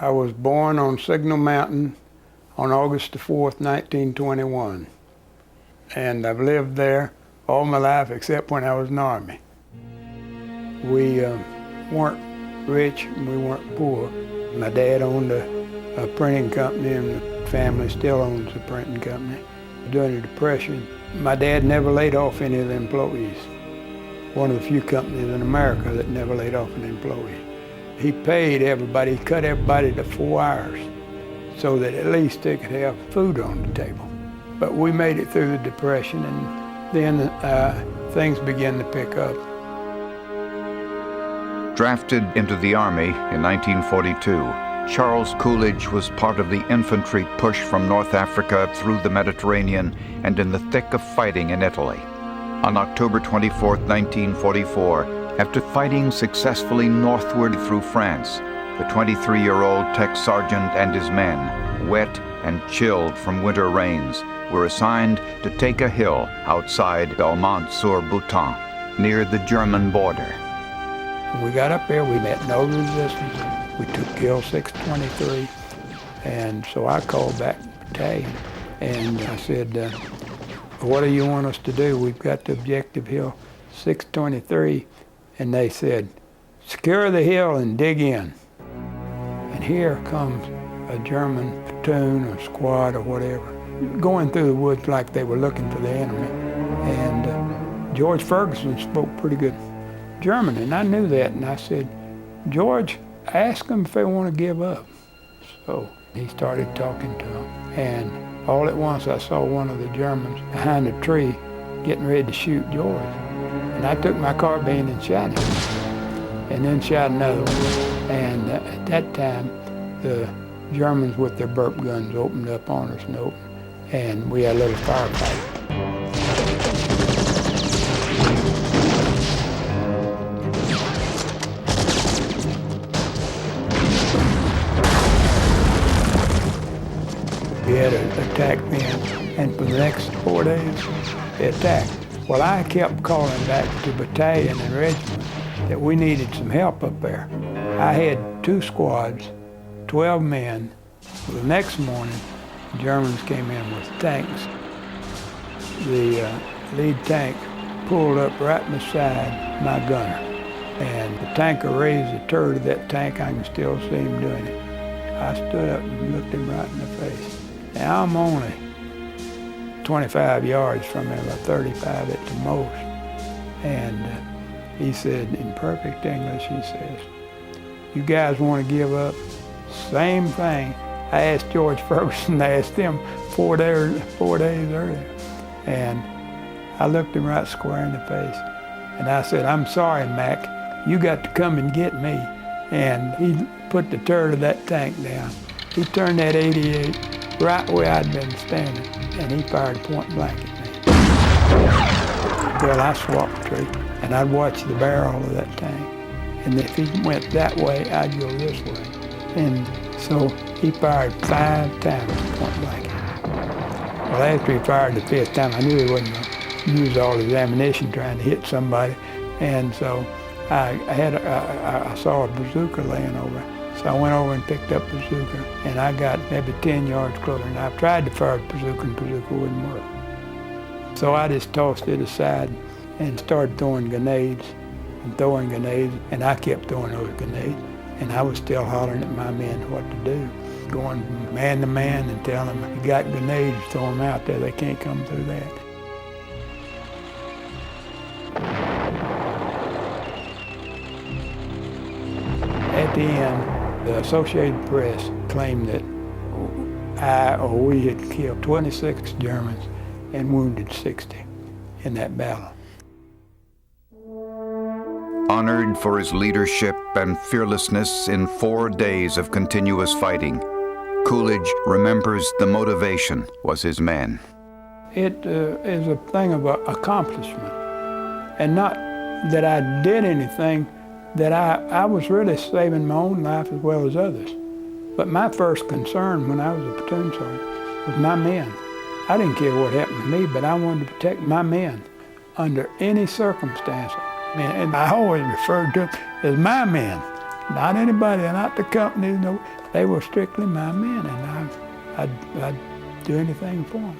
I was born on Signal Mountain on August the 4th, 1921. And I've lived there all my life except when I was in the Army. We weren't rich and we weren't poor. My dad owned a printing company and the family still owns a printing company. During the Depression, my dad never laid off any of the employees. One of the few companies in America that never laid off an employee. He paid everybody, he cut everybody to 4 hours so that at least they could have food on the table. But we made it through the Depression and then things began to pick up. Drafted into the Army in 1942, Charles Coolidge was part of the infantry push from North Africa through the Mediterranean and in the thick of fighting in Italy. On October 24, 1944, after fighting successfully northward through France, the 23-year-old tech sergeant and his men, wet and chilled from winter rains, were assigned to take a hill outside Belmont-sur-Bouton, near the German border. When we got up there, we met no resistance. We took Hill 623, and so I called back the battalion, and I said, what do you want us to do? We've got the objective Hill 623, and they said, secure the hill and dig in. And here comes a German platoon or squad or whatever, going through the woods like they were looking for the enemy. And George Ferguson spoke pretty good German, and I knew that, and I said, George, ask them if they want to give up. So he started talking to them, and all at once I saw one of the Germans behind a tree getting ready to shoot George. And I took my carbine and shot him, and then shot another one. And at that time, the Germans with their burp guns opened up on us and we had a little firefight. We had an attack then, and for the next 4 days, they attacked. Well, I kept calling back to battalion and regiment that we needed some help up there. I had 2 squads, 12 men. The next morning, the Germans came in with tanks. The lead tank pulled up right beside my gunner, and the tanker raised the turret of that tank. I can still see him doing it. I stood up and looked him right in the face. Now, I'm only 25 yards from him, about 35 at the most. And he said, in perfect English, he says, you guys want to give up? Same thing I asked George Ferguson, I asked him 4 days earlier. And I looked him right square in the face. And I said, I'm sorry, Mac, you got to come and get me. And he put the turret of that tank down. He turned that 88 right where I'd been standing, and he fired point blank at me. Well, I swapped tree, and I'd watch the barrel of that tank. And if he went that way, I'd go this way. And so he fired 5 times point blank. Well, after he fired the 5th time, I knew he wasn't going to use all his ammunition trying to hit somebody. And so I saw a bazooka laying over. So I went over and picked up the bazooka, and I got maybe 10 yards closer. And I tried to fire the bazooka, and the bazooka wouldn't work. So I just tossed it aside and started throwing grenades, and I kept throwing those grenades. And I was still hollering at my men what to do, going man to man and telling them, you got grenades, throw them out there, they can't come through that. At the end, the Associated Press claimed that we had killed 26 Germans and wounded 60 in that battle. Honored for his leadership and fearlessness in 4 days of continuous fighting, Coolidge remembers the motivation was his men. It is a thing of accomplishment, and not that I did anything, that I was really saving my own life as well as others. But my first concern when I was a platoon sergeant was my men. I didn't care what happened to me, but I wanted to protect my men under any circumstance. And I always referred to them as my men, not anybody, not the company. No, they were strictly my men, and I'd do anything for them.